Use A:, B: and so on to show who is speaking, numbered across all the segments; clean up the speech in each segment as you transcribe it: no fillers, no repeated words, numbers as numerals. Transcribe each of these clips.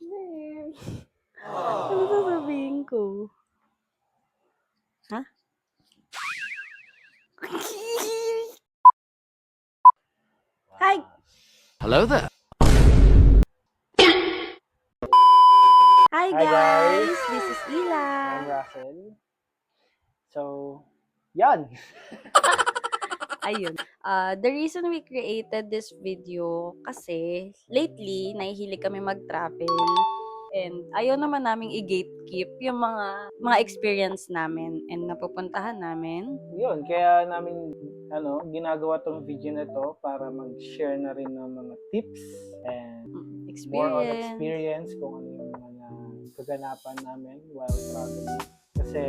A: Ano sasabihin ko? Ha? Hi!
B: Hello there.
A: Hi
C: Hi,
A: guys!
C: guys.
A: This is Ila.
C: I'm Russell. So, yan.
A: Ayun. The reason we created this video kasi lately, nahihilig kami mag-travel. And ayaw naman naming i-gatekeep yung mga experience namin and napupuntahan namin.
C: Yun, kaya namin ginagawa tong video na to para mag-share na rin ng mga tips and more on experience kung ano yung mga kaganapan namin while traveling. Kasi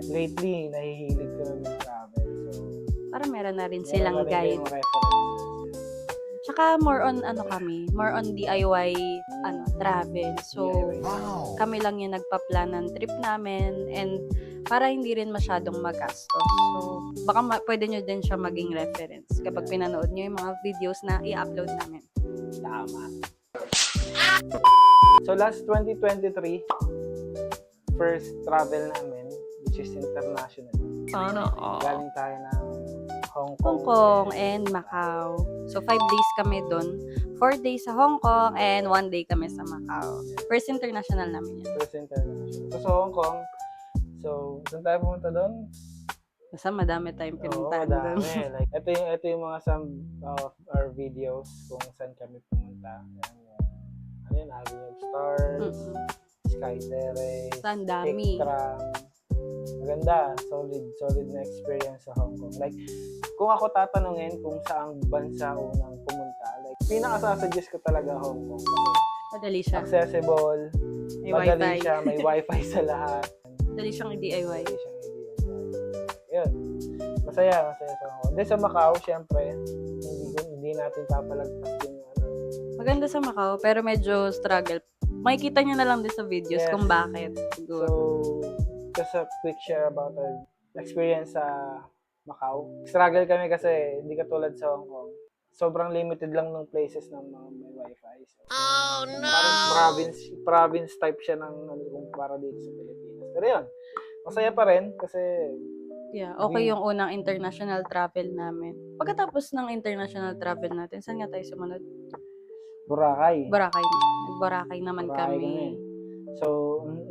C: lately, nahihilig kami mag-travel. So,
A: Para meron na rin silang
C: meron na rin
A: guide.
C: kayong references.
A: Tsaka more on more on DIY travel. So,
C: DIY.
A: kami lang yung nagpa-plan ng trip namin and para hindi rin masyadong magastos. So, baka pwede nyo din siya maging reference kapag pinanood nyo yung mga videos na i-upload namin.
C: Tama. So, last 2023, first travel namin, which is international. Galing tayo ng Hong
A: Kong and Macau. So, 5 days kami doon. 4 days sa Hong Kong and 1 day kami sa Macau. First international namin yun.
C: First international. So, sa Hong Kong, saan tayo pumunta doon?
A: Basta madami tayong pinuntahan doon.
C: Madami. Like, ito yung mga some of our videos kung saan kami pumunta. Avenue of Stars, Sky Terrace,
A: Ang dami.
C: Tram. Maganda. Solid na experience sa Hong Kong. Like, kung ako tatanungin kung saang bansa unang pumunta, like, pinaka-suggest ko talaga Hong Kong.
A: Madali siya.
C: Accessible,
A: May
C: madali
A: wifi.
C: siya, may wifi sa lahat.
A: Madali siyang i-DIY.
C: Yun. Masaya sa Hong Kong. Then sa Macau, syempre, hindi natin papalagpas yung
A: Maganda sa Macau, pero medyo struggle. Makikita nyo na lang din sa videos
C: Yes.
A: kung bakit. Siguro.
C: So, just a quick share about our experience sa Macau. Struggle kami kasi hindi katulad sa Hong Kong. Sobrang limited lang ng places ng mga may wifi. So, parang province type siya ng kumpara dito sa Pilipinas. Pero yun, masaya pa rin kasi
A: Yeah, okay yung unang international travel namin. Pagkatapos ng international travel natin, saan nga tayo sumunod?
C: Boracay.
A: Boracay na. Nag-Boracay naman
C: Boracay
A: kami.
C: So,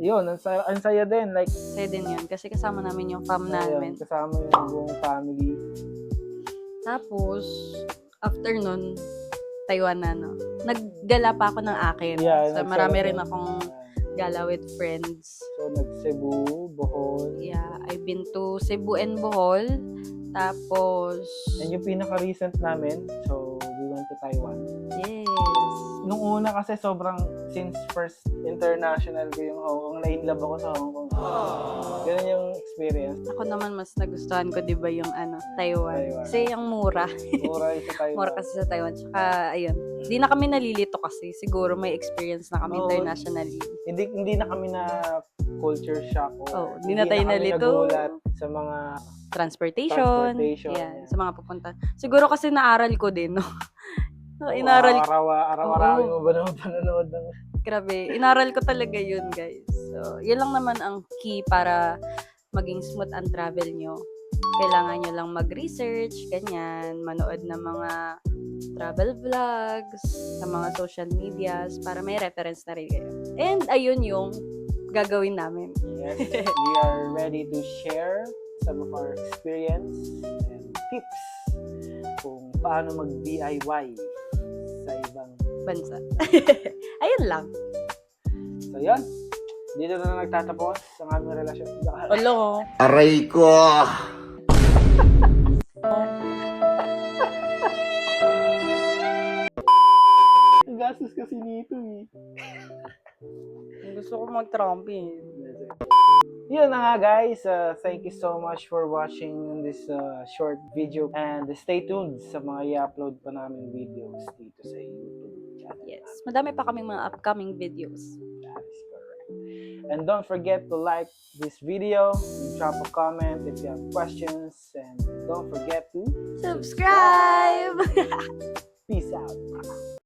C: yun, ang saya din. Like,
A: Saya din yun. Kasi kasama namin yung fam namin.
C: Kasama yung buong family.
A: Tapos, after nun, Taiwan na, no? Naggala pa ako ng akin.
C: Yeah,
A: So, marami rin akong gala with friends.
C: So, nag-Cebu, Bohol.
A: Yeah, I've been to Cebu and Bohol. Tapos,
C: And yung pinaka-recent namin, so, we went to Taiwan.
A: yes.
C: Nung una kasi since first international ko yung Hong Kong, na-inlove ako sa Hong Kong. Ganun yung experience.
A: Ako naman mas nagustuhan ko, di ba, yung Taiwan. Kasi yung mura.
C: Mura sa Taiwan.
A: Mura kasi sa Taiwan. Tsaka, ayun. Hindi na kami nalilito kasi. Siguro may experience na kami
C: Oo.
A: internationally.
C: Hindi na kami na culture shock.
A: Hindi na tayo
C: kami
A: nalito.
C: nagulat sa mga
A: Transportation.
C: Transportation,
A: Yeah,
C: yeah.
A: sa mga pupunta. Siguro kasi naaral ko din, no? So, inaral ko.
C: Araw-araw mo ba naman panonood ng...
A: Grabe. Inaral ko talaga yun, guys. So, yun lang naman ang key para maging smooth ang travel nyo. Kailangan nyo lang mag-research, ganyan, manood ng mga travel vlogs, sa mga social medias, para may reference na rin kayo. And ayun yung gagawin namin.
C: Yes, we are ready to share some of our experience and tips kung paano mag-DIY sa ibang
A: Bansa. Ayun lang.
C: So yan, dito na nagtatapos ang aming relasyon.
A: Hello.
B: Aray ko!
C: Ang gastos kasi nito eh.
A: Gusto ko mag-tramping.
C: Yun na nga guys, thank you so much for watching this short video and stay tuned sa mga i-upload pa namin videos dito sa YouTube channel.
A: Yes. Madami pa kaming mga upcoming videos.
C: That is correct. And don't forget to like this video, drop a comment if you have questions, and don't forget to
A: Subscribe!
C: peace out.